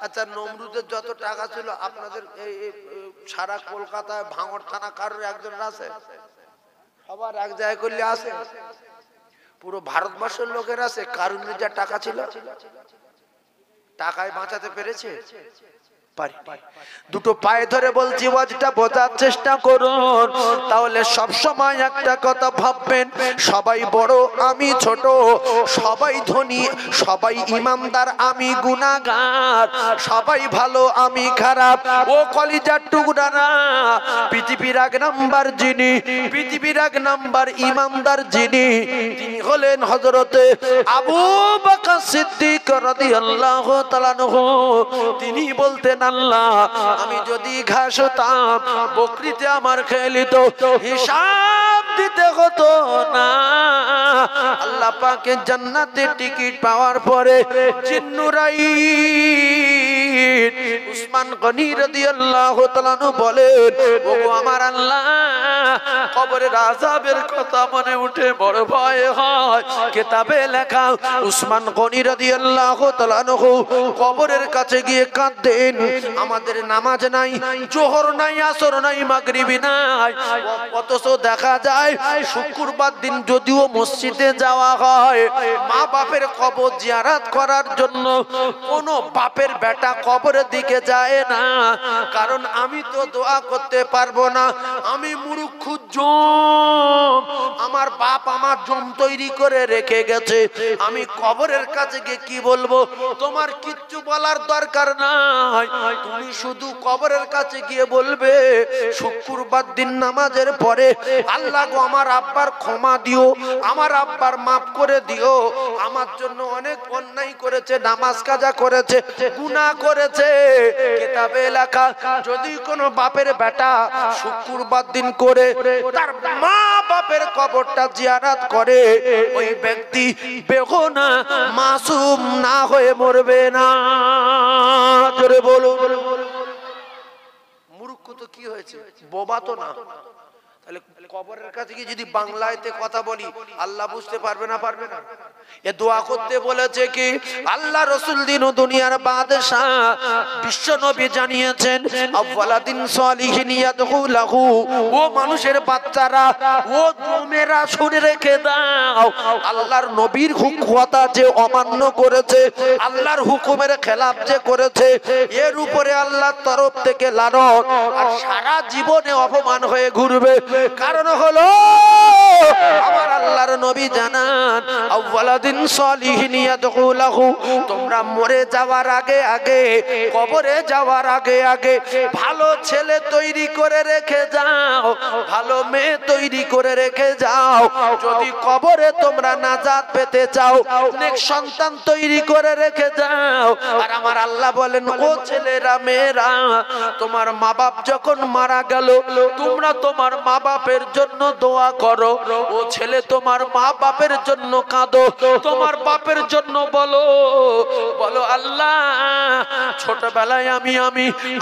আচ্ছা, নমরুদের যত টাকা ছিল আপনাদের এই সারা কলকাতায় ভাঙড় থানা কারোর একজন আছে? সবার এক জায়গায় করলে আছে? পুরো ভারতবর্ষের লোকের আছে? কারুনের যা টাকা ছিল টাকায় বাঁচাতে পেরেছে? দুটো পায়ে ধরে বলছি, ওয়াজটা বোঝার চেষ্টা করুন। তাহলে সব সময় একটা কথা ভাববেন, সবাই বড় আমি ছোট, সবাই ধনী সবাই ইমানদার আমি গুনাহগার, সবাই ভালো আমি খারাপ। ও কলিজার টুকরারা, পৃথিবীর এক নাম্বার যিনি, পৃথিবীর এক নাম্বার ইমানদার যিনি, তিনি হলেন হযরতে আবু বকর সিদ্দিক রাদিয়াল্লাহু তাআলা আনহু। তিনি বলতেন, আল্লাহ আমি যদি ঘাস হতাম, বকরিতে আমার খেলিত, হিসাব দিতে হতো না। আল্লাহ পাকের জান্নাতের টিকিট পাওয়ার পরে জিন্নুরাইন উসমান গনি রাদিয়াল্লাহু তাআলা আনহু বলেন, ওগো আমার আল্লাহ, কবরের আযাবের কথা মনে উঠে বড় ভয় হয়। কিতাবে লেখা উসমান গনি রাদিয়াল্লাহু তাআলা আনহু কবরের কাছে গিয়ে কাঁদতেন। আমাদের নামাজ নাই, জোহর নাই, আসর নাই, মাগরিবি নাই, অথচ দেখা যায় শুক্রবার দিন যদিও মসজিদে যাওয়া হয়, মা বাপের কবর জিয়ারত করার জন্য কোনো বাপের বেটা কবরের দিকে যায় না। কারণ আমি তো দোয়া করতে পারবো না, আমি মূর্খ জম, আমার বাপ আমার জম তৈরি করে রেখে গেছে, আমি কবরের কাছে গিয়ে কি বলবো? তোমার কিচ্ছু বলার দরকার নাই, তুমি শুধু কবরের কাছে গিয়ে বলবে শুক্রবার দিন নামাজের পরে, আল্লাহ গো আমার আব্বার ক্ষমা দিও, আমার আব্বার মাফ করে দিও, আমার জন্য অনেক অন্যায় করেছে, নামাজ কাজা করেছে, গুনাহ করেছে। কিতাবে লেখা যদি কোনো বাপের বেটা শুক্রবার দিন করে তার মা বাপের কবরটা জিয়ারত করে, ওই ব্যক্তি বেগুনাহ মাসুম না হয়ে মরবে না। জোরে বলুন। মূর্খ তো কি হয়েছে? বোবা তো না। তাহলে কবরের কাছে গিয়ে যদি বাংলাতে কথা বলি, আল্লাহ বুঝতে পারবে না? পারবে না? এ দোয়া করতে বলেছে কি আল্লাহ রাসূল দিন ও দুনিয়ার বাদশা বিশ্ব নবী জানিয়েছেন, আওয়ালাদিন সালিহিন ইয়াদখুলহু, ও মানুষের বাচ্চারা, ও তোমরা শুনে রেখে দাও, আল্লাহর নবীর কথা যে অমান্য করেছে, আল্লাহর হুকুমের খেলাফ যে করেছে, এর উপরে আল্লাহর তরফ থেকে লানত আর সারা জীবনে অপমান হয়ে ঘুরবে। কারণ হলো আমার আল্লাহর নবী জানান, আওয়ালাদিন সালিহিন ইয়াদখুলহু, তোমরা মরে যাওয়ার আগে আগে, কবরে যাওয়ার আগে আগে ভালো ছেলে তৈরি করে রেখে যাও, ভালো মেয়ে তৈরি করে রেখে যাও। যদি কবরে তোমরা নাজাত পেতে চাও, নেক সন্তান তৈরি করে রেখে যাও। আর আমার আল্লাহ বলেন, ও ছেলেরা মেয়েরা, তোমার মা বাপ যখন মারা গেল, তোমরা তোমার মা বাপের জন্য দোয়া করো। ও ছেলে, তোমার মা বাপের জন্য কাঁদো, তোমার বাপের জন্য বলো, বলো আল্লাহ ছোটবেলায়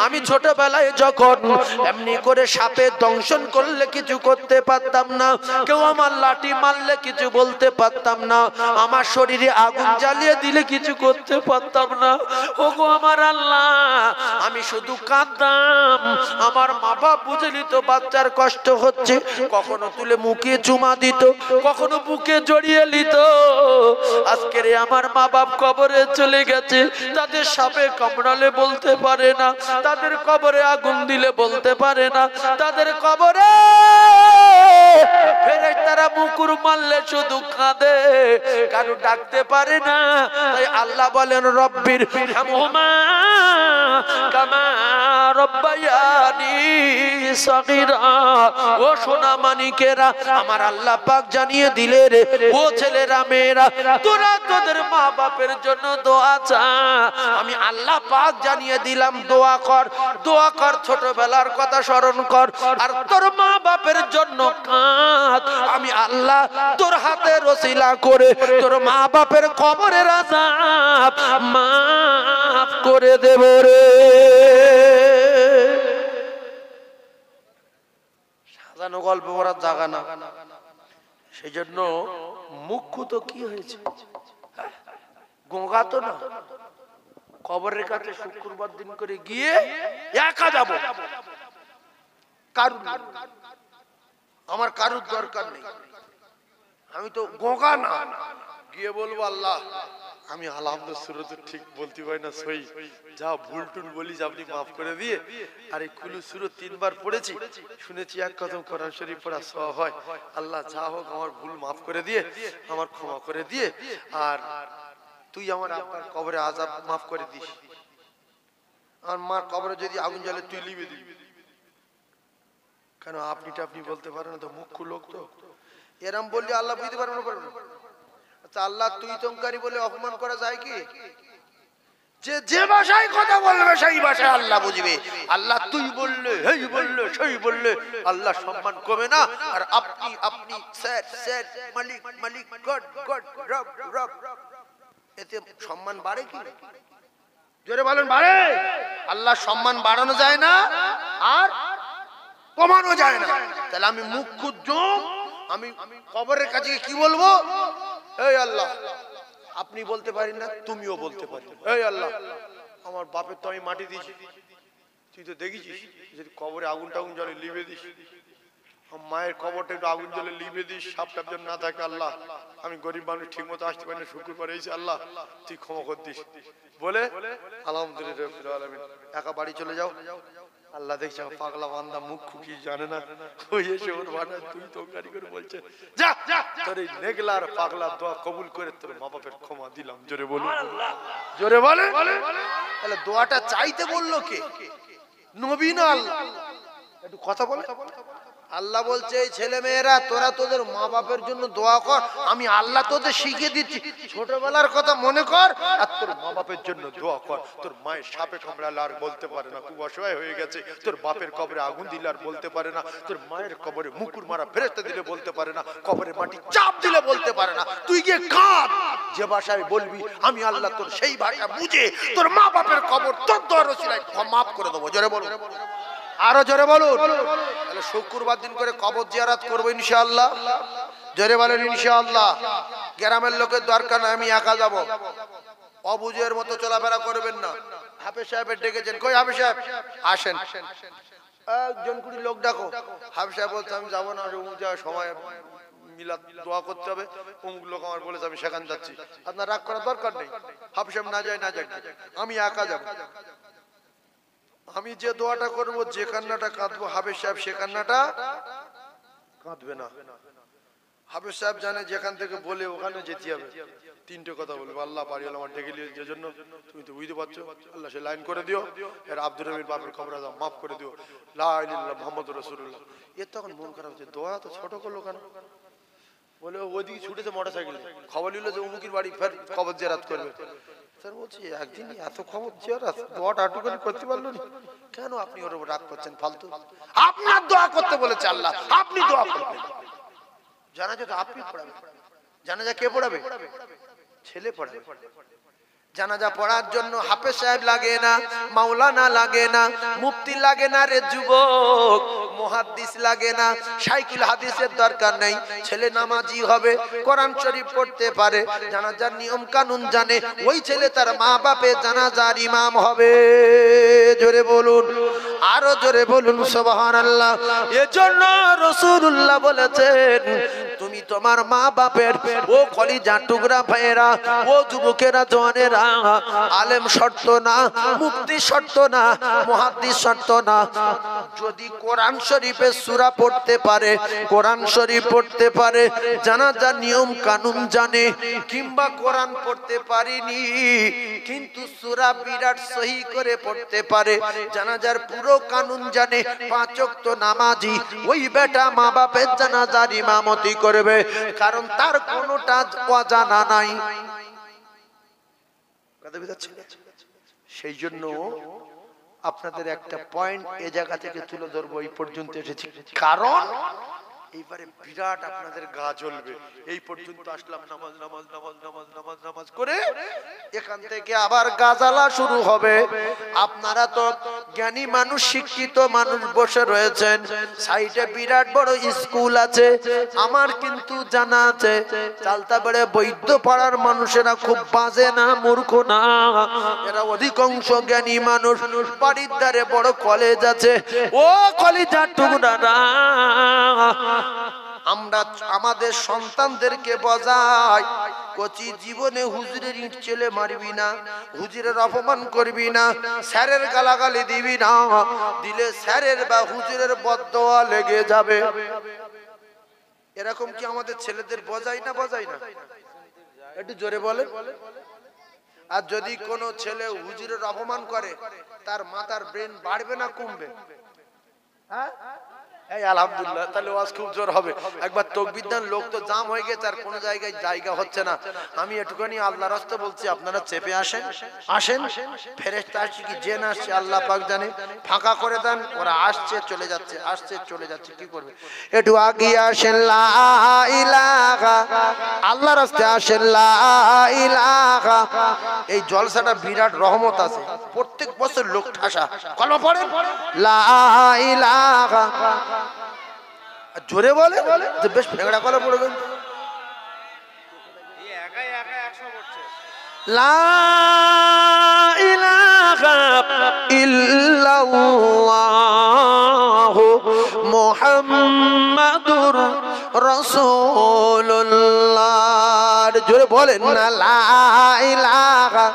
আমি ছোটবেলায় যখন এমনি করে সাপে দংশন করলে কিছু করতে পারতাম না, কেউ আমার লাঠি মারলে কিছু বলতে পারতাম না, আমার শরীরে আগুন জ্বালিয়ে দিলে কিছু করতে পারতাম না। ওগো আমার আল্লাহ, আমি শুধু কাঁদতাম, আমার মা বাপ বুঝে নিত বাচ্চার কষ্ট হচ্ছে, কখনো তুলে মুখে চুমা দিত, কখনো বুকে জড়িয়ে নিত। আজকের আমার মা বাপ কবরে চলে গেছে, তাদের সাপে কামড়ালে বলতে পারে না, তাদের কবরে আগুন দিলে বলতে পারে না, তাদের কবরে ফেরেশতারা মুকুর মারলে শুধু কাঁদে, কারো ডাকতে পারে না। তাই আল্লাহ বলেন, রব্বির হামহুমা কামা রব্বায়ানি সাগীরা। ও সোনা মানিকেরা, আমার আল্লাহ পাক জানিয়ে দিলে রে, ও ছেলেরা মেয়েরা, তোরা তোদের মা বাপের জন্য দোয়া চা। আমি আল্লাহ পাক জানিয়ে দিলাম, দোয়া কর, দোয়া কর, ছোটবেলার কথা স্মরণ কর, আর তোর মা বাপের জন্য কাঁদ। আমি আল্লাহ তোর হাতে রসিলা করে তোর মা বাপের কবরের আযাব মাফ করে দেব রে। সাজানো গল্প করার জায়গা না, সেই জন্য মুখ্য তো কি হয়েছে, গোঁগা তো না, কবরের কাছে শুক্রবার দিন করে গিয়ে একা যাব, কারুর আমার কারুর দরকার নেই, আমি তো গোগা না, গিয়ে বলবো আল্লাহ আমি আলহামদুলিল্লাহ ঠিক বলতে পারি না, সই যা ভুল টুল বলি আপনি মাফ করে দিয়ে, আর এই কুলু সুরত 3 বার পড়েছি, শুনেছি এক কদম কোরআন শরীফ পড়া সওয়াব হয়, আল্লাহ যা হোক আমার ভুল মাফ করে দিয়ে, আমার ক্ষমা করে দিয়ে, আর তুই আমার আব্বার কবরে আযাব মাফ করে দিস, আর মার কবরে যদি আগুন জ্বলে তুই লিবে দিবি। কেন আপনি বলতে পারেন না তো, মুখ্য লোক তো, এরম বললে আল্লাহ বুঝতে পারবে না, পারবে না। আচ্ছা আল্লাহ তুই তমকারী বলে অপমান করা যায় কি? যে ভাষায় কথা বলবে সেই ভাষায় আল্লাহ বুঝবে। আল্লাহ তুই বললে, হেই বললে, সেই বললে আল্লাহ সম্মান কমে না, আর আপনি স্যার স্যার, মালিক মালিক, গড গড, রব রব, এতে সম্মান বাড়ে কি? জোরে বলেন বাড়ে? আল্লাহ সম্মান বাড়ানো যায় না আর কমানো যায় না। তাহলে আমি মুখ খুঁজুম, আমি কবরের কাছে কি বলবো? এই আল্লাহ আপনি বলতে পারেন না, তুমিও বলতে পারি, এই আল্লাহ আমার বাপের তো আমি মাটি দিয়েছি, তুই তো দেখেছিস যদি কবরে আগুন টাগুন জলে লিবে দিস, মায়ের কবরটা একটু আগুন জলে লিবে দিস, সাপ টাপ যেন না থাকে, আল্লাহ আমি গরিব মানুষ ঠিক মতো আসতে পারি না, শুকুর করে এসে আল্লাহ তুই ক্ষমা করে দিস বলে আলহামদুলিল্লাহ একা বাড়ি চলে যাও। আল্লাহ দেখছে পাগলা বান্দা মুখ কি জানে না, ওই এসে ওর ভাড়া তুই তো গাড়ি করে বলছে যা তোর এই নেগলার পাগলা দোয়া কবুল করে তোর মা বাপের ক্ষমা দিলাম। জোরে বলুন, জোরে বলে। তাহলে দোয়াটা চাইতে বললো কে? নবী না আল্লাহ? একটু কথা বলে। আল্লাহ বলছে এই ছেলে মেয়েরা তোরা তোদের মা বাপের জন্য দোয়া কর, আমি আল্লাহ তোদের শিখিয়ে দিচ্ছি, ছোটবেলার কথা মনে কর আর তোর মা বাপের জন্য দোয়া কর। তোর মায়ের সাপে কামড়ালে আর বলতে পারে না, খুব অসহায় হয়ে গেছে, তোর বাপের কবরে আগুন দিলে আর বলতে পারে না, তোর মায়ের কবরে মুকুর মারা ফেরেশতা দিলে বলতে পারে না, কবরে মাটি চাপ দিলে বলতে পারে না, তুই গিয়ে কাঁদ, যে ভাষায় বলবি আমি আল্লাহ তোর সেই ভাষা বুঝে তোর মা বাপের কবর তোর দোয়ার ওসিলায় মাফ করে দেবো। জোরে বলুন, আরো জোরে বলুন। তাহলে শুক্রবার দিন করে কবর জিয়ারত করবো ইনশাআল্লাহ। জোরে বলেন ইনশাআল্লাহ। গ্রামের লোকের দরকার না, আমি একা যাব। অবুঝের মতো চলাফেরা করবেন না। হাফেজ সাহেবের ডেকেছেন, কই হাফেজ সাহেব আসেন, একজন কুড়ি লোক ডাকো। হাফেজ সাহেব বলছে আমি যাবো না, যাওয়ার সময় মিলাদ দোয়া করতে হবে, অমুক লোক আমার বলেছে আমি সেখানে যাচ্ছি। আপনার রাগ করার দরকার নেই, হাফেজ সাহেব না যায় না যাক, আমি একা যাব। আমি যে দোয়াটা করব, যে কান্নাটা কাঁদবো, হাফেজ সাহেব সে কান্নাটা কাঁদবে না। হাফেজ সাহেব জানে যেখান থেকে বলে ওখানে যেতে হবে, 3টে কথা বলবো, আল্লাহ পারি আমার ডেকে নিয়ে যে জন্য তুমি তো বুঝতে পারছো, আল্লাহ সে লাইন করে দিও, এর আব্দুর রহিমের বাপের কবর আযাব মাফ করে দিও, লা ইলাহা ইল্লাল্লাহ মুহাম্মাদুর রাসূলুল্লাহ। এর তখন মন খারাপ হচ্ছে, দোয়া তো ছোট করলো কেন? বলে ওইদিকে ছুটেছে মোটরসাইকেলে, খবর নিল যে অমুকের বাড়ি ফের কবর জিয়ারত করবে। স্যার বলছি একদিন এত খবর জিয়ারত, দোয়াটা আটু করে করতে পারলো না কেন? আপনি ওর উপর রাগ করছেন ফালতু? আপনার দোয়া করতে বলেছে আল্লাহ, আপনি দোয়া করবেন। জানাজা তো আপনি পড়াবেন। জানাজা কে পড়াবে? ছেলে পড়াবে। জানাজা পড়ার জন্য হাফেজ সাহেব লাগে না, মাওলানা লাগে না, মুফতি লাগে না রে যুবক, মুহাদ্দিস লাগে না, শাইখুল হাদিসের দরকার নেই। ছেলে নামাজি হবে, কোরআন শরীফ পড়তে পারে, জানাজার নিয়ম কানুন জানে, ওই ছেলে তার মা বাপের জানাজার ইমাম হবে। জোরে বলুন, আরো জোরে বলুন সুবহানাল্লাহ। এজন্য রাসূলুল্লাহ বলেছেন তুমি তোমার মা বাপের, ও কলিজা টুকরা ভাইয়েরা, ও যুবকেরা, জওয়ানেরা, আলেম শর্ত না, মুফতি শর্ত না, মুহাদ্দিস শর্ত না, যদি কোরআন শরীফের সূরা পড়তে পারে, কোরআন শরীফ পড়তে পারে, জানাজার নিয়ম কানুন জানে, কিংবা কোরআন পড়তে পারেনি কিন্তু সূরা বিরাট সহি করে পড়তে পারে, জানাজার পুরো কানুন জানে, 5 ওয়াক্ত নামাজি, ওই বেটা মা বাপের জানাজার ইমামতি করবে, কারণ তার কোনোটা অজানা নাই। সেই জন্য আপনাদের একটা পয়েন্ট এ জায়গা থেকে তুলে ধরবো, এই পর্যন্ত এসেছি কারণ এইবারে বিরাট আপনাদের গা জ্বলবে। এই পর্যন্ত আসলাম নামাজ নামাজ নামাজ নামাজ নামাজ নামাজ করে, এখান থেকে আবার গা জ্বালা শুরু হবে। আপনারা তো জ্ঞানী মানুষ শিক্ষিত মানুষ বসে রয়েছেন, সাইডে বিরাট বড় স্কুল আছে। আমার কিন্তু জানা আছে চালতাবাড়ে বৈদ্য পাড়ার মানুষেরা খুব বাজে না, মূর্খ না, এরা অধিকাংশ জ্ঞানী মানুষ। বাড়ির ধারে বড় কলেজ আছে। ও কলেজার টুকরারা, আমরা আমাদের সন্তানদেরকে বোঝাই কচি জীবনে হুজুরের ইট ছেলে মারবি না, হুজুরের অপমান করবি না, স্যারের গালাগালি দিবি না, দিলে স্যারের বা হুজুরের বদদোয়া লেগে যাবে। এরকম কি আমাদের ছেলেদের বোঝাই না? বোঝাই না? একটু জোরে বলে। আর যদি কোনো ছেলে হুজুরের অপমান করে, তার মাথার ব্রেন বাড়বে না কমবে? হ্যাঁ, এই আলহামদুলিল্লাহ, তাহলে ওয়াজ খুব জোর হবে। একবার তাকবীর দেন, লোক তো জাম হয়ে গেছে, আর কোন জায়গায় জায়গা হচ্ছে না। আমি একটুখানি আল্লাহর রাস্তা বলছি, আপনারা চেপে আসেন, আসেন। ফেরেশতা আসছে কি জেন আসছে আল্লাহ পাক জানে, ফাঁকা করে দেন, ওরা আসছে চলে যাচ্ছে, আসছে চলে যাচ্ছে, কি করবে? একটু আগে আসেন, লা ইলাহা, আল্লাহর রাস্তায় আসেন, লা ইলাহা। এই জলসাটা বিরাট রহমত আছে, প্রত্যেক বছর লোক ঠাসা কলমা পড়েন, লা ইলাহা। জোরে বলে যে বেশ ফেংড়া কলে পড়বেন। লা ইলাহা ইল্লাল্লাহু মুহাম্মাদুর রাসূলুল্লাহ। জোরে বলেন না, লা ইলাহা।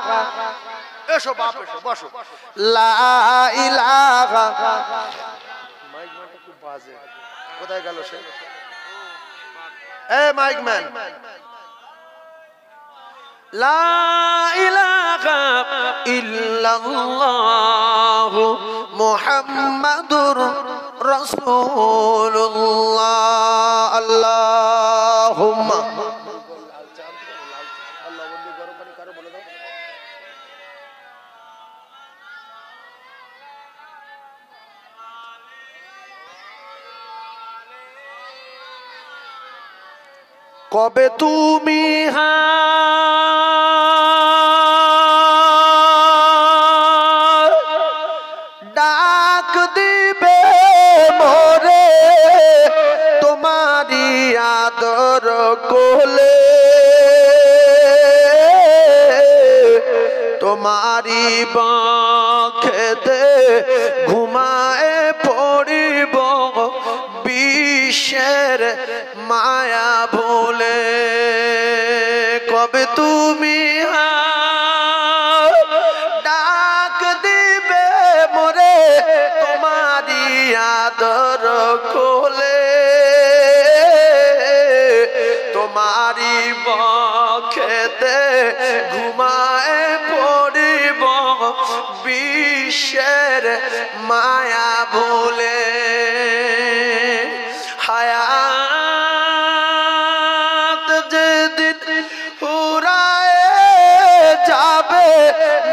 এসো বাপ, এসো বসো। লা ইলাহা। মাইক ম্যানটা খুব বাজে, কোথায় গেল সে? এ মাইক ম্যান, লা ইলাহা ইল্লাল্লাহু মুহাম্মাদুর রাসূলুল্লাহ। আল্লাহুম্মা কবে তুমি ডাক দিবে মোরে তোমারি আদর কোলে, তোমারি বাঁখেতে ঘুমায় পড়িব বিশ্বের মায়া ভুলে। কবে তুমি ডাক দিবে মোরে তোমারি আদর কোলে, তোমারি বক্ষেতে ঘুমায় পড়িব বিশ্বের মায়া ভুলে। হায়াত যেদিন ফুরায় যাবে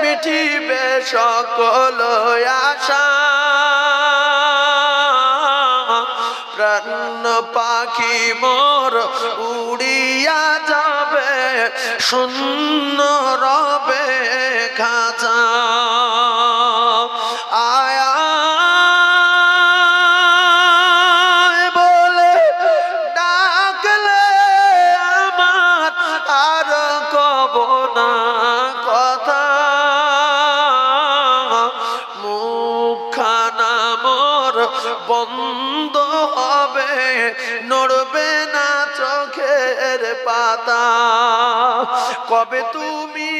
মিটিবে সকল আশা, প্রাণ পাখি মোর উড়িয়া যাবে শূন্য রবে খাঁচা। আয়া বলে ডাকলে আমার আর কব না কথা, মুখখানা মোর বন্ধ হবে, নড়বে না চোখের পাতা। কবে তুমি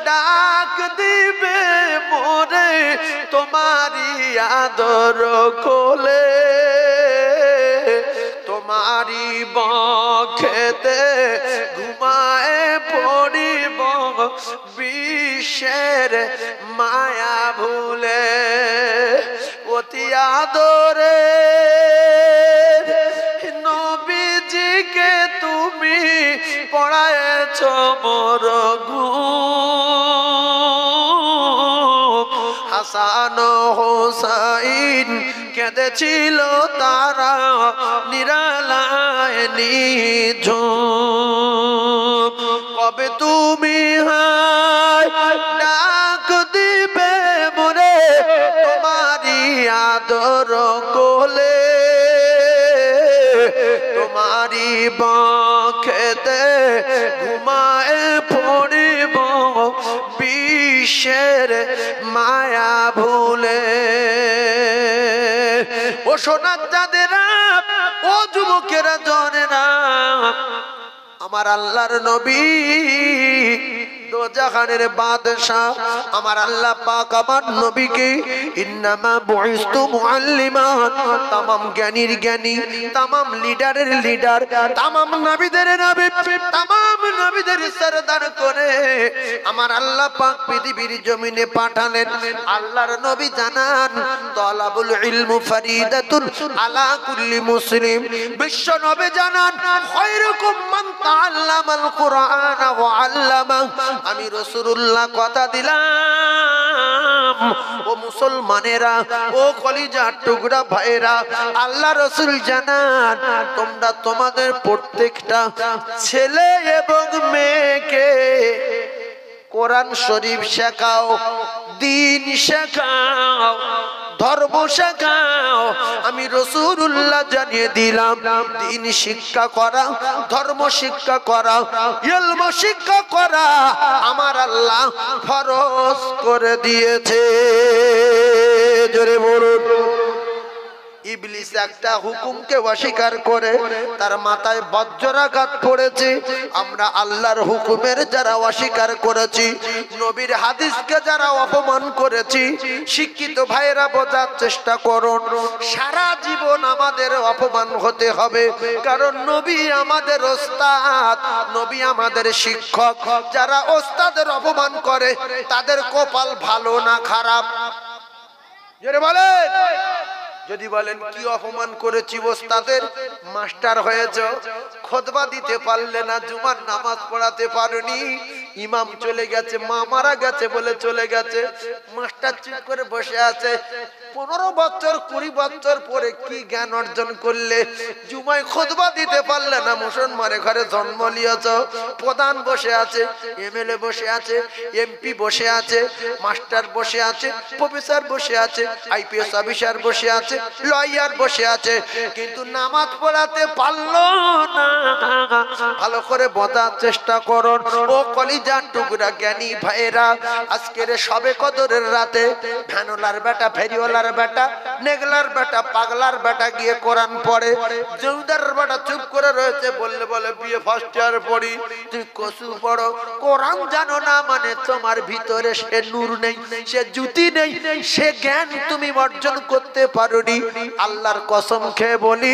ডাক দিবে মোরে তোমারি আদর কোলে, তোমারি বক্ষেতে ঘুমায় পড়িব বিশ্বের মায়া ভুলে। অতি আদরে নবীজিকে তুমি পড়ায়েছ মোর ঘুম, হাসান হোসাইন কেঁদেছিল তারা নিরালায় নিঝুম। কবে তুমি ডাক দিবে পানিব খেতে ঘুমায় পড়িব বিশ্বের মায়া ভুলে। ও সোনার চাঁদেরা, ও যুবকেরা, জনেরা, আমার আল্লাহর নবী দোজাহানের বাদশা আমার আল্লাহ পাক আমার নবীকে ইন্নামা বুইস্তু মুআল্লিমান, तमाम জ্ঞানীর জ্ঞানী, तमाम লিডারের লিডার, तमाम নবীদের নবী, तमाम নবীদের সরদার করে আমার আল্লাহ পাক পৃথিবীর জমিনে পাঠালেন। আল্লাহর নবী জানান তালাবুল ইলমু ফারিদাতুন আলা কুল্লি মুসলিম। বিশ্ব নবী জানান খায়রুকুম মান তাআল্লামাল কুরআন ওয়া আল্লামা। আমি রাসূলুল্লাহ কথা দিলাম, ও মুসলমানেরা, ও কলিজার টুকরা ভাইরা, আল্লাহ রাসূল জানান তোমরা তোমাদের প্রত্যেকটা ছেলে এবং মেয়েকে কোরআন শরীফ শেখাও, দ্বীন শেখাও, ধর্ম শেখাও। আমি রাসূলুল্লাহ জানিয়ে দিলাম দ্বীন শিক্ষা করা, ধর্ম শিক্ষা করা, ইলম শিক্ষা করা আমার আল্লাহ ফরজ করে দিয়েছে। জোরে বলুন। ইবলিস একটা হুকুমকে অস্বীকার করে তার মাথায় বজ্রাঘাত পড়েছে। আমরা আল্লাহর হুকুমের যারা অস্বীকার করেছি, নবীর হাদিসকে যারা অপমান করেছি, শিক্ষিত ভাইরা বোঝার চেষ্টা করুন, সারা জীবন আমাদের অপমান হতে হবে। কারণ নবী আমাদের ওস্তাদ, নবী আমাদের শিক্ষক। যারা ওস্তাদের অপমান করে তাদের কপাল ভালো না খারাপ? জোরে বলেন। যদি বলেন কি অপমান করেছি ওস্তাদের, মাস্টার হয়েছে, খুতবা দিতে পারলে না, জুমার নামাজ পড়াতে পারোনি, ইমাম চলে গেছে, মা মারা গেছে বলে চলে গেছে, মাস্টার চুপ করে বসে আছে। 15 বছর 20 বছর পরে কি জ্ঞান অর্জন করলে? জুমায় খুতবা দিতে পারলে না, মুসলমানের ঘরে জন্ম নিয়েছ, প্রধান বসে আছে, এমএলএ বসে আছে, এমপি বসে আছে, মাস্টার বসে আছে, প্রফেসর বসে আছে, আইপিএস অফিসার বসে আছে, লয়ার বসে আছে, কিন্তু নামাজ পড়াতে পারলো না। ভালো করে বোঝার চেষ্টা করুন ও কলিজার টুকরা জ্ঞানী ভাইরা। আজকের সবে কদরের রাতে ভ্যানোলার বেটা, ফেরিওয়ালার বেটা, নেগলার বেটা, পাগলার বেটা গিয়ে কোরআন পড়ে, জমিদারের বেটা চুপ করে রয়েছে, বললে বলে বিয়ে ফার্স্ট ইয়ার পড়ি, তুই কসু পড়ো, কোরআন জানো না মানে তোমার ভিতরে সে নূর নেই, সে জ্যোতি নেই, সে জ্ঞান তুমি অর্জন করতে পারোনি। আল্লাহর কসম খেয়ে বলি,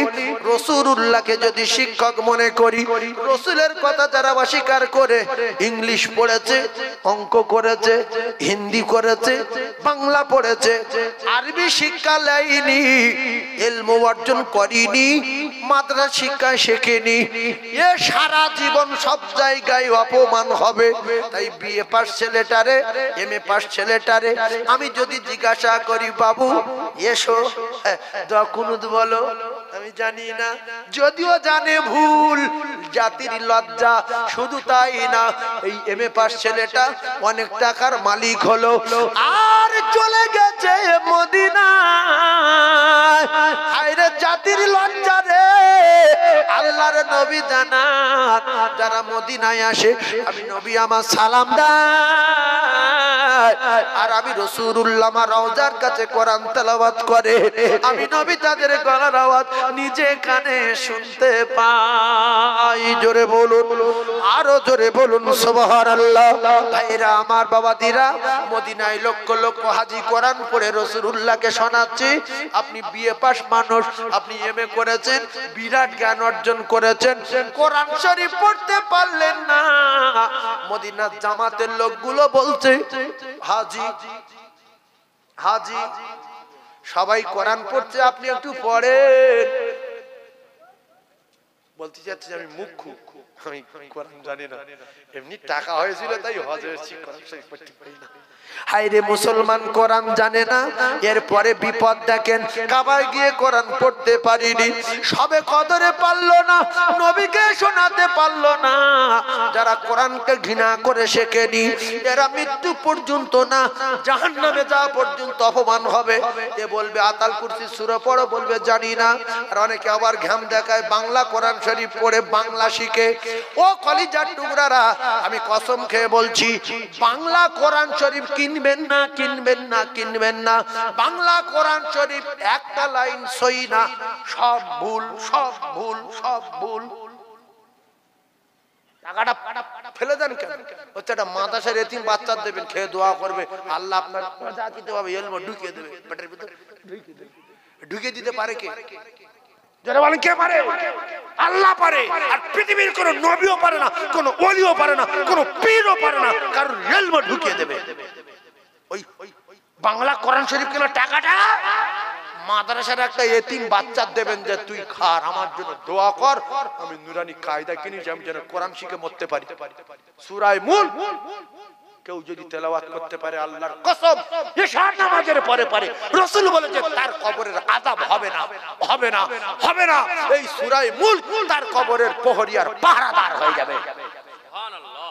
রাসূলুল্লাহকে যদি শিক্ষক মনে করি, রাসূলের কথা যারা অস্বীকার করে, ইংলিশ পড়েছে, অঙ্ক করেছে, হিন্দি করেছে, বাংলা পড়েছে, আরবি শিক্ষা লাইনি, ইলম অর্জন করিনি, মাদ্রাসা শিক্ষা শেখেনি, এ সারা জীবন সব জায়গায় অপমান হবে। তাই বিএ পাস ছেলেটারে, এমএ পাস ছেলেটারে আমি যদি জিজ্ঞাসা করি, বাবু এসো কুনুত বলো, আমি জানি না, যদিও জানে ভুল, জাতির লজ্জা। শুধু তাই না, এই এমএ পাস ছেলেটা অনেক টাকার মালিক হলো আর চলে গেছে মদিনায়। আরে জাতির লজ্জা রে। আল্লাহর নবী জানান যারা মদিনায় আসে, আমি নবী আমার সালাম দেয়, আর আমি রাসূলুল্লাহ আমার রওজার কাছে কোরআন তেলাওয়াত করে, আমি নবী তাদের গলার আওয়াজ নিজে কানে শুনতে পাই। জোরে বলুন, আরো জোরে বলুন সুবহানাল্লাহ। ভাইরা আমার, বাবাদিরা, মদিনায় লক্ষ লক্ষ হাজী কোরআন পড়ে রাসূলুল্লাহকে শোনাচ্ছে। আপনি বিএ পাস মানুষ, আপনি এমএ করেছেন, বিরাট জ্ঞান অর্জন করেছেন, কোরআন শরীফ পড়তে পারলেন না। মদিনার জামাতের লোকগুলো বলছে, হাজী হাজী সবাই কোরআন পড়ছে, আপনি একটু পড়েন। বলতে চাচ্ছি আমি মুখ্য, আমি কোরআন জানি না, এমনি টাকা হয়েছিল তাই হজে এসেছি, কোরআন শরীফ পড়তে পারি না। হায়রে মুসলমান কোরআন জানে না, এরপরে বিপদ দেখেন, কাবায় গিয়ে কোরআন পড়তে পারিনি, সবে কদরে পারলো না, নবীকে শোনাতে পারলো না। যারা কোরআনকে ঘৃণা করে শেখেনি এরা মৃত্যু পর্যন্ত না, জাহান্নামে যাওয়া পর্যন্ত অপমান হবে। এ বলবে আতাল কুরসি সূরা পড়ো, বলবে জানি না। আর অনেকে আবার ঘাম দেখায় বাংলা কোরআন শরীফ পড়ে বাংলা শিখে। ও কলিজার টুকরারা, আমি কসম খেয়ে বলছি, বাংলা কোরআন শরীফ কিনবেন না, কিনবেন না, কিনবেন না। বাংলা কোরআন শরীফ একটা লাইন সই না, সব ভুল, সব ভুল, সব ভুল। টাকাটা ফেলে দেন কেন? হচ্ছে একটা মাদ্রাসার এতিম বাচ্চা দেবেন, খেয়ে দোয়া করবে, আল্লাহ আপনার জাতিতে ভাবে এলমো ঢুকিয়ে দেবে, পেটের ভিতরে ঢুকিয়ে দিতে পারে কে? যারা বলেন কে পারে? আল্লাহ পারে। আর পৃথিবীর কোন নবীও পারে না, কোন ওলিও পারে না, কোন পীরও পারে না, কারণ এলমো ঢুকিয়ে দেবে। ওই বাংলা কোরআন শরীফ কেন টাকাটা মাদ্রাসার একটা এতিম বাচ্চা দেবেন যে তুই খার, আমার জন্য দোয়া কর, আমি নুরানি কায়দা কিনেছি, আমি যেন কোরআন শিখে মরতে পারি। সূরা মুলক কেউ যদি তেলাওয়াত করতে পারে, আল্লাহর কসম ইশার নামাজের পরে পরে রাসূল বলেছে তার কবরের আযাব হবে না, হবে না, হবে না। এই সূরা মুলক তার কবরের প্রহরীর পাহারাদার হয়ে যাবে। সুবহানাল্লাহ।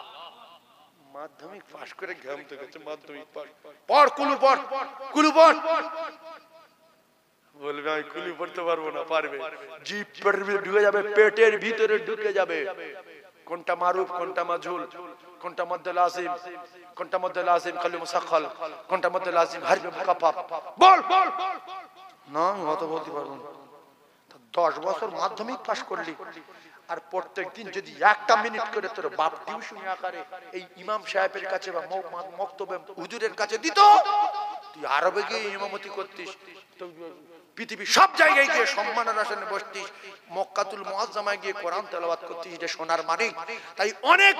মাধ্যমিক পাস করে ঘাম তো গেছে, মাধ্যমিক পাস পড়, কুলু পড়, কুলু পড়। বলবে আমি কুলু পড়তে পারবো না, পারবে। জিভ পেটের ভিতরে ঢুকে যাবে, পেটের ভিতরে ঢুকে যাবে। কোনটা মারুফ, কোনটা মাজহুল, কোনটা মদ্দে লাজিম, কোনটা মদ্দে লাজিম কালি মুসাক্কাল, কোনটা মদ্দে লাজিম হারফে মুকাফফাফ, বল না, আমি অত বলতে পারবো না। 10 বছর মাধ্যমিক পাস করলি, আর প্রত্যেকদিন যদি একটা মিনিট করে তোর বাপ টিউশন আকারে এই ইমাম সাহেবের কাছে বা মক্তবে হুজুরের কাছে দিত, তুই আরবে গিয়ে ইমামতি করতিস, পৃথিবীর সব জায়গায় গিয়ে সম্মানের আসনে বসতিস, মক্কাতুল মুআজ্জামায় গিয়ে কোরআন তেলাওয়াত করতিস, এটা সোনার মানিক। তাই অনেক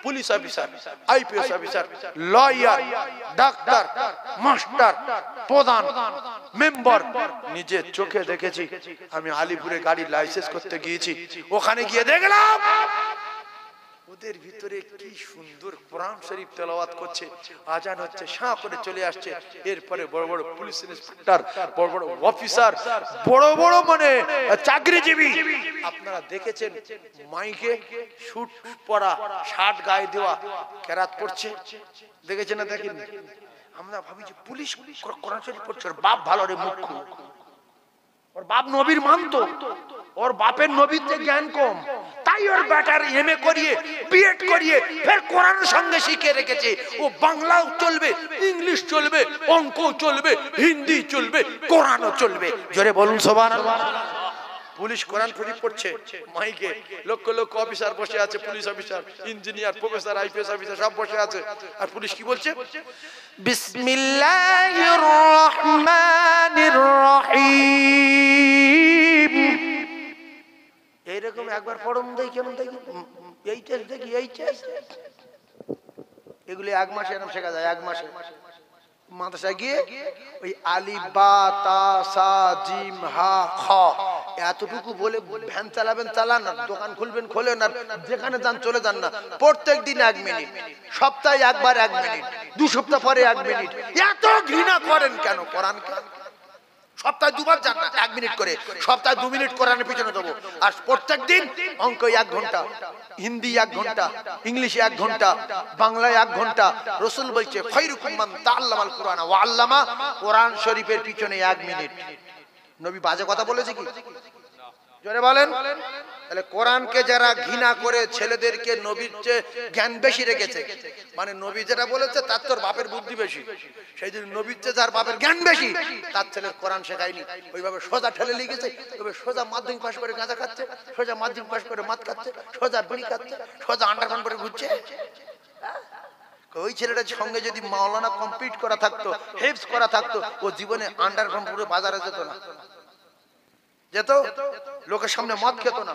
police officer, IPS officer, lawyer, doctor, master, প্রধান, মেম্বার নিজে চোখে দেখেছি। আমি আলিপুরে গাড়ি লাইসেন্স করতে গিয়েছি, ওখানে গিয়ে দেখলাম ওদের ভিতরে কি সুন্দর কোরআন শরীফ তেলাওয়াত করছে, আজান হচ্ছে, শাঁ করে চলে আসছে। এরপরে বড় বড় পুলিশ ইন্সপেক্টর, বড় বড় অফিসার, বড় বড় মানে চাকরিজীবী, আপনারা দেখেছেন মাইকে শুট পরা, শার্ট গায়ে দেওয়া, কেরাত পড়ছে, দেখেছেন না? দেখেন, আমরা ভাবি যে পুলিশ কোরআন শরীফ পড়ছে, ওর বাপ ভালো রে, মুখ্য, ওর বাপ নবীর মানতো, ওর বাপের নবীর যে জ্ঞান কম, তাই ওর বেটার এমএ করিয়ে বিএড করিয়ে ফের কোরআনের সঙ্গে শিখে রেখেছে। ও বাংলাও চলবে, ইংলিশ চলবে, অঙ্ক চলবে, হিন্দি চলবে, কোরআনও চলবে। জোরে বলুন সুবহানাল্লাহ। পুলিশ কোরআন শরীফ পড়ছে মাইকে, লক্ষ লক্ষ অফিসার বসে আছে, police officer, engineer, professor, IPS officer সব বসে আছে। আর পুলিশ কি বলছে? বিসমিল্লাহির রহমানির রহিম। এইরকম একবার পড়ুন দেখি, কেমন দেখি, এইটা দেখি, এইটা, এগুলি 1 মাসে এরকম শেখা যায়। 1 মাসে মাদ্রাসায় গিয়ে ওই আলিফ বা তা সা জিম হা খ এতটুকু বলে ভ্যান চালাবেন, চালান, না দোকান খুলবেন, খোলেন, আর যেখানে যান চলে যান না। প্রত্যেক দিন 1 মিনিট, সপ্তাহে একবার 1 মিনিট, 2 সপ্তাহ পরে 1 মিনিট। এত ঘৃণা করেন কেন কোরআনকে? সপ্তাহে 2 বার যান না, 1 মিনিট করে, সপ্তাহে 2 মিনিট কোরআনের পিছনে দেবো। আর প্রত্যেক দিন অঙ্ক 1 ঘন্টা, হিন্দি 1 ঘন্টা, ইংলিশে 1 ঘন্টা, বাংলায় 1 ঘন্টা। রাসূল বলছে খায়রুকুম মান তাআল্লামাল কুরআন ওয়া আল্লামা, কোরআন শরীফের পিছনে 1 মিনিট। নবী বাজে কথা বলেছে কি? জোরে বলেন। তাহলে কোরআনকে যারা ঘৃণা করে ছেলেদেরকে নবীর চেয়ে জ্ঞান বেশি রেখেছে, মানে নবী যেটা বলেছে তার তোর বাপের বুদ্ধি বেশি, সেই জন্য নবীর চেয়ে যার বাপের জ্ঞান বেশি তার ছেলের কোরআন শেখায়নি, ওইভাবে সোজা ঠেলে লিখেছে, ওইভাবে সোজা মাধ্যমিক পাশ করে গাঁজা খাচ্ছে, সোজা মাধ্যমিক পাশ করে মদ খাচ্ছে, সোজা বিড়ি খাচ্ছে, সোজা আন্ডারপ্যান্ট পরে ঘুরছে। ওই ছেলেটার সঙ্গে যদি মাওলানা কমপ্লিট করা থাকতো, হেফজ করা থাকতো, ও জীবনে আন্ডারপ্যান্ট পরে বাজারে যেত না, যেত লোকের সামনে মদ খেত না,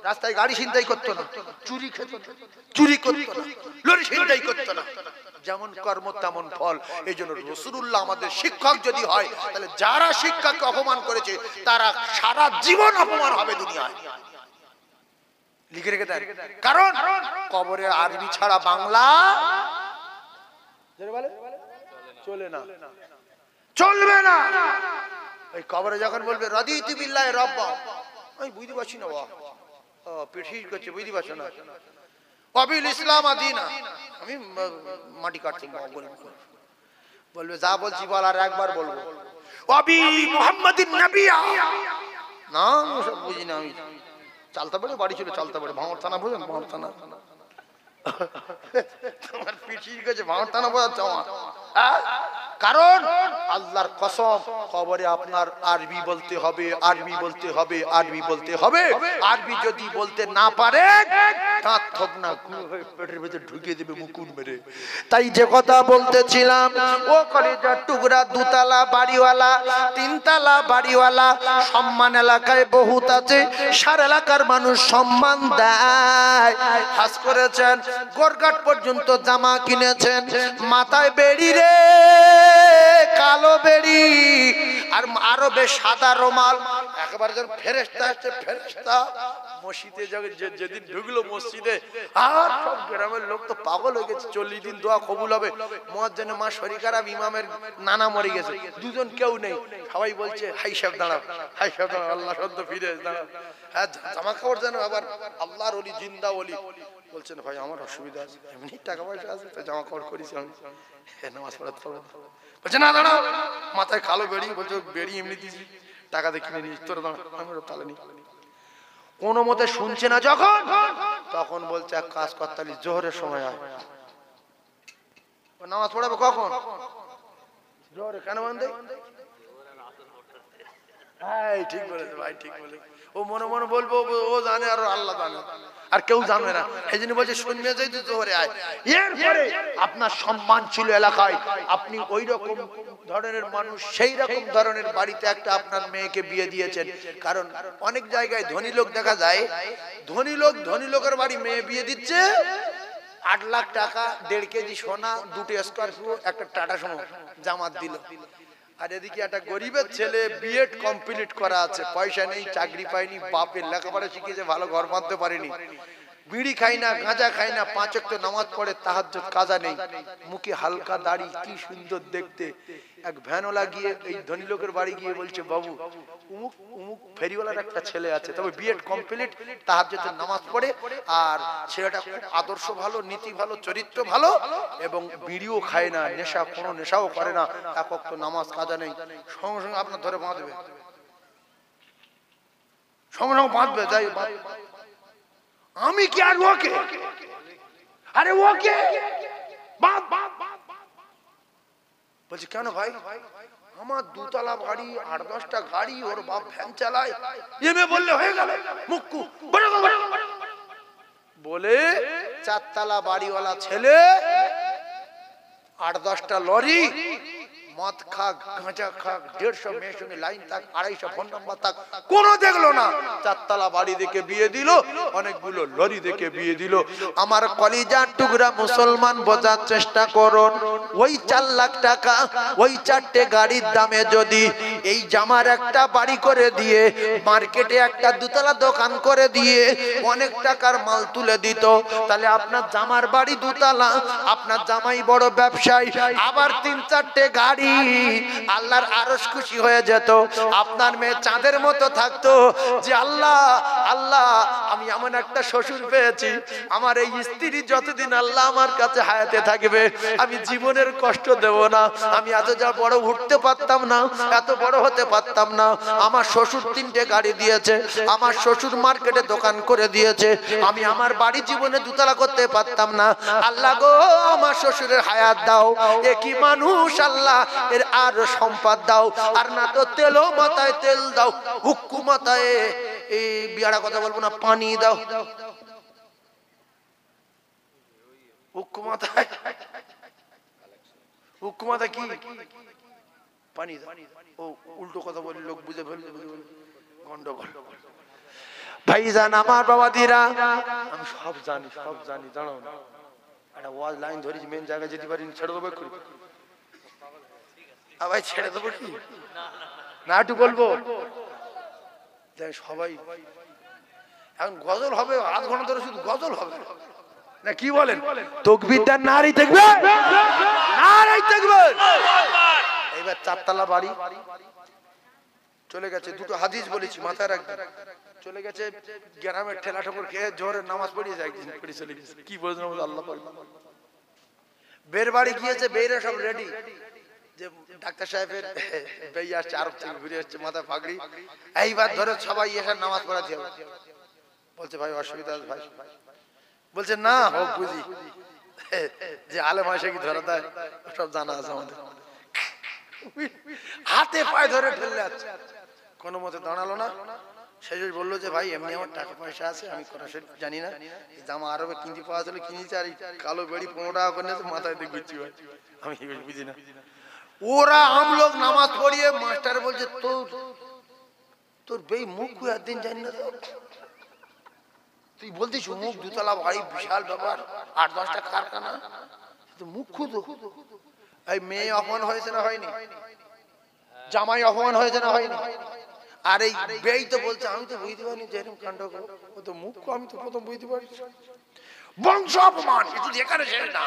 রাস্তায় গাড়ি ছিনতাই করতো না, চুরি খেত না, চুরি করতো না, লরি ছিনতাই করতো না। যেমন কর্ম তেমন ফল। এই জন্য রাসূলুল্লাহ আমাদের শিক্ষক যদি হয়, তাহলে যারা শিক্ষাকে অপমান করেছে তারা সারা জীবন অপমান হবে দুনিয়ায়। লিখে রেখে দেন, কারণ কবরে আরবি ছাড়া বাংলা চলে না, চলবে না। ওই কবরে যখন বলবে রাদিতু বিল্লাহি রাব্বা, আমি বুঝতে পারছি না, বাবা পিঠির করছে, বুঝতে পারছো না, ওয়াবিল ইসলাম আদিনা, আমি মাটি কাটছি, বলবে যা বলছি বল, আর একবার বলবো ওয়াবি মুহাম্মাদিন নবিয়া, না সব বুঝি না আমি। চালতা পারে বাড়ি ছিল, চালতা পারে ভাঙর থানা, বোঝেন ভাঙর থানা, তোমার পিঠির কাছে ভাঙর থানা বোঝাচ্ছে আমার। কারণ আল্লাহর কসম, কবরে আপনার আরবি বলতে হবে, আরবি বলতে হবে, আরবি বলতে হবে। আরবি যদি বলতে না পারে দাঁত থপ না পেটের ভেতর ঢুকিয়ে দেবে মুকুট মেরে। তাই যে কথা বলতেছিলাম, ও কলেজার টুকরা, দুতলা বাড়িওয়ালা, তিনতলা বাড়িওয়ালা, সম্মান এলাকায় বহুত আছে, সারা এলাকার মানুষ সম্মান দেয়। হাস করেছেন, গোরঘাট পর্যন্ত জামা কিনেছেন, মাথায় বেড়ি রে, কালো বেড়ি, আর আরো বেশ সাদা রুমাল, একেবারে যেন ফেরেশতা আসছে, ফেরেশতা। মসজিদে যেদিন ঢুকলো মসজিদে, আর সব গ্রামের লোক তো পাগল হয়ে গেছে, 40 দিন দোয়া কবুল হবে, মুয়াজ্জিনের মা শরীর খারাপ, ইমামের নানা মরে গেছে, দুজন কেউ নেই, সবাই বলছে হাই সাহেব দাঁড়াও, হাই সাহেব দাঁড়াও, আল্লাহ সদ্য ফিরে দাঁড়াও। হ্যাঁ, জামা কাপড় যেন আবার আল্লাহর ওলি, জিন্দা ওলি। বলছেন ভাই আমার অসুবিধা আছে, এমনি টাকা পয়সা আছে তো জামা কাপড় করেছি আমি, নামাজ পড়াতে পারবো। বলছে না দাঁড়াও, মাথায় কালো বেড়ি, বলছে বেড়ি এমনি দিয়েছি, টাকা দিয়ে কিনে নিয়েছি, তোরা দাঁড়া, আমি তাহলে নি। কোনো মতে শুনছে না যখন, তখন বলছে এক কাজ করতালি, জোহরের সময় আয়। নামাজ পড়াবে কখন? জোহরে। কেন বান্ধে? হ্যাঁ ঠিক বলেছে ভাই, ঠিক বলে। ও মনে মনে বলবো, ও জানে আর আল্লাহ জানে, আর কেউ জানবে না। এই জন্য বলছে শুনবে যাই তো জোহরে আয়। এরপরে আপনার সম্মান ছিল এলাকায়, আপনি ওই রকম ধরনের মানুষ, সেই রকম ধরনের বাড়িতে একটা আপনার মেয়েকে বিয়ে দিয়েছেন। কারণ অনেক জায়গায় ধনী লোক দেখা যায়, ধনী লোকের বাড়ি মেয়ে বিয়ে দিচ্ছে, 8 লাখ টাকা, 1.5 কেজি সোনা, 2টি স্করপিও, একটা টাটা সুমো জামাত দিল। আর এদিকে একটা গরিবের ছেলে বিএড কমপ্লিট করা আছে, পয়সা নেই, চাকরি পায়নি, বাপের লেখাপড়া শিখিয়েছে, ভালো ঘর বাঁধতে পারেনি, বিড়ি খাই না, গাঁজা খাই না, 5 ওয়াক্ত নামাজ পড়ে, তাহাজ্জুদ কাজা নেই, মুখে হালকা দাড়ি, কি সুন্দর দেখতে। এক ভ্যানওয়ালা গিয়ে এই ধনী লোকের বাড়ি গিয়ে বলছে, বাবু উমুক উমুক ফেরিওয়ালার একটা ছেলে আছে, তবে বিএড কমপ্লিট, তাহাজ্জুদের নামাজ পড়ে, আর ছেলেটা খুব আদর্শ ভালো, নীতি ভালো, চরিত্র ভালো, এবং বিড়িও খায় না, নেশা, কোনো নেশাও করে না, 1 ওয়াক্ত নামাজ কাজা নেই। সঙ্গে সঙ্গে আপনার ধরে বাঁধবে, সঙ্গে সঙ্গে বাঁধবে, যাই আমি কি আর ওকে, আরে ওকে বলছি কেন ভাই? আমার 2 তলা বাড়ি, 8-10টা গাড়ি, ওর বাপ ভ্যান চালায়, এমএ বললে হয়ে গেল, মুক্কু বলে 4 তলা বাড়িওয়ালা ছেলে, 8-10টা লরি, মদ খাক, গাঁজা খাক, 150 মেয়ের সঙ্গে লাইন থাক, 250 ফোন নাম্বার থাক, কোনো দেখলো না, 4 তলা বাড়ি দেখে বিয়ে দিল, অনেকগুলো লরি দেখে বিয়ে দিল। আমার কলিজার টুকরা মুসলমান, বোঝার চেষ্টা করুন, ওই 4 লাখ টাকা, ওই 4টে গাড়ির দামে যদি এই জামার একটা বাড়ি করে দিয়ে, মার্কেটে একটা 2 তলা দোকান করে দিয়ে অনেক টাকার মাল তুলে দিত, তাহলে আপনার জামার বাড়ি 2 তলা, আপনার জামাই বড় ব্যবসায়ী, আবার 3-4টে গাড়ি, আল্লাহর আরশ খুশি হয়ে যেত, আপনার মেয়ে চাঁদের মতো থাকতো, যে আল্লাহ আল্লাহ আমি এমন একটা শ্বশুর পেয়েছি, আমার এই স্ত্রী যতদিন আল্লাহ আমার কাছে হায়াতে থাকবে আমি জীবনের কষ্ট দেব না, আমি এত যা বড় উঠতে পারতাম না, এত বড় হতে পারতাম না, আমার শ্বশুর 3টে গাড়ি দিয়েছে, আমার শ্বশুর মার্কেটে দোকান করে দিয়েছে, আমি আমার বাড়ি জীবনে 2 তলা করতে পারতাম না, আল্লাহ গো আমার শ্বশুরের হায়াত দাও, একই মানুষ আল্লাহ এর আর সম্পদ দাও, আর না তো তেলও মাথায় তেল দাও, হুক্কু মাথায়, এই বিয়ারা কথা বলবো না, পানি দাও, হুক্কু মাথায়, হুক্কু মাথায় কি পানি দাও, ও উল্টো কথা বলি, লোক বুঝে ফেলবে, গন্ডগোল। ভাইজান আমার বাবাদিরা, আমি সব জানি, জানো না, একটা ওয়াজ লাইন ধরেছি, মেন জায়গায় যেতে পারিনি, ছেড়ে দেবো একটু, ভাই ছেড়ে দেবো কি না, একটু বলবো, সবাই এখন গজল হবে, আধ ঘন্টা ধরে শুধু গজল হবে না, কি বলেন? তাকবীরদার নারী থাকবে, নারী থাকবে। এবার চারতলা বাড়ি চলে গেছে, দুটো হাদিস বলেছি মাথায় রাখবেন। চলে গেছে গ্রামের ঠেলা ঠাকুর খেয়ে জোরে নামাজ পড়িয়ে যায়, পড়ে চলে গেছে। কি বলছেন আল্লাহ পাক। বের বাড়ি গিয়েছে, বেরা সব রেডি, যে ডাক্তার সাহেবের বেই আসছে, আরব থেকে ঘুরে আসছে, মাথা পাগড়ি। এইবার ধরে সবাই এসে নামাজ পড়াতে হবে। বলছে ভাই অসুবিধা আছে ভাই? বলছে না হোক বুঝি, যে আলেম আসে কি ধরা দেয় সব জানা আছে আমাদের। হাতে পায়ে ধরে ঠেলে যাচ্ছে, কোনো মতে দাঁড়ালো না। শেষ বললো যে ভাই এমনি আমার টাকা পয়সা আছে, আমি কোনো জানি না, জামা আরবে কিনতে পাওয়া চলে কিনেছি, আর কালো বেড়ি 15 টাকা করে নিয়েছে, মাথায় দিয়ে ঘুরছি ভাই, আমি বুঝি না। ওরা আমলোক নামাজ পড়িয়ে মাস্টার বলছে তোর বেই মুখ একদিন জানি না, তুই বলতিস মুখ দুতলা বাড়ি, বিশাল ব্যাপার, 8-10টা কারখানা, মুখ খুদ। এই মেয়ে অপমান হয়েছে না হয়নি? জামাই অপমান হয়েছে না হয়নি? আর এই বেই তো বলছে আমি তো বুঝতে পারিনি যে এরকম কাণ্ড করো, ও তো মুখ, আমি তো প্রথম বুঝতে পারি। বংশ অপমান শুধু এখানে শেষ না।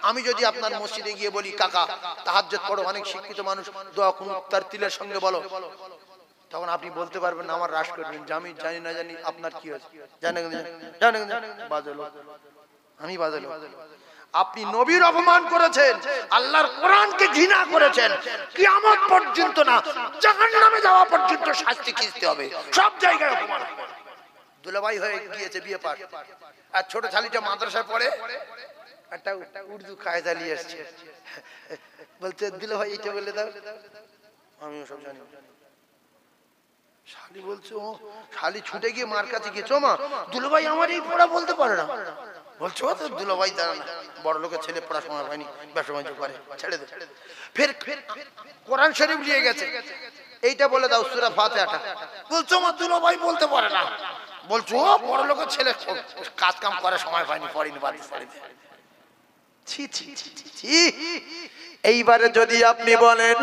আমি যদি আপনার মসজিদে গিয়ে বলি কাকা তাহাজ্জুদ পড়ো, অনেক শিক্ষিত মানুষ দোয়া কুনুত তার তিলের সঙ্গে বলো, তখন আপনি বলতে পারবেন না, আমার রাশ করবেন যে আমি জানি না জানি আপনার কি হয়েছে, জানেন বাজালো, আমি বাজালো। আপনি নবীর অপমান করেছেন, আল্লাহর কোরআনকে ঘৃণা করেছেন, কিয়ামত পর্যন্ত না জাহান্নামে যাওয়া পর্যন্ত শাস্তি কিনতে হবে, সব জায়গায় অপমান। দুলাভাই হয়ে গিয়েছে বিয়ে পাশ, আর ছোট ছালিটা মাদ্রাসায় পড়ে, একটা উর্দু কায়দা নিয়ে এসছে, বলছে দুলাভাই এটা বলে দাও, আমিও সব জানি। শালি বলছে, ও শালি ছুটে গিয়ে মার কাছে গিয়েছো, মা দুলাভাই আমার এই পড়া বলতে পারে না। বলছো তো দুলাভাই জানা না, বড় লোকের ছেলে পড়াশোনা হয়নি, ব্যবসা বাণিজ্য করে, ছেড়ে দে। ফের কোরআন শরীফ নিয়ে গেছে, এইটা বলে দাও সূরা ফাতিহাটা। বলছো মা দুলাভাই বলতে পারে না। বলছো বড় লোকের ছেলে কাজ কাম করে, সময় পায়নি, পড়িনি, বাড়ি পড়িনি। ছি ছি ছি ছি। এইবারে যদি আপনি বলেন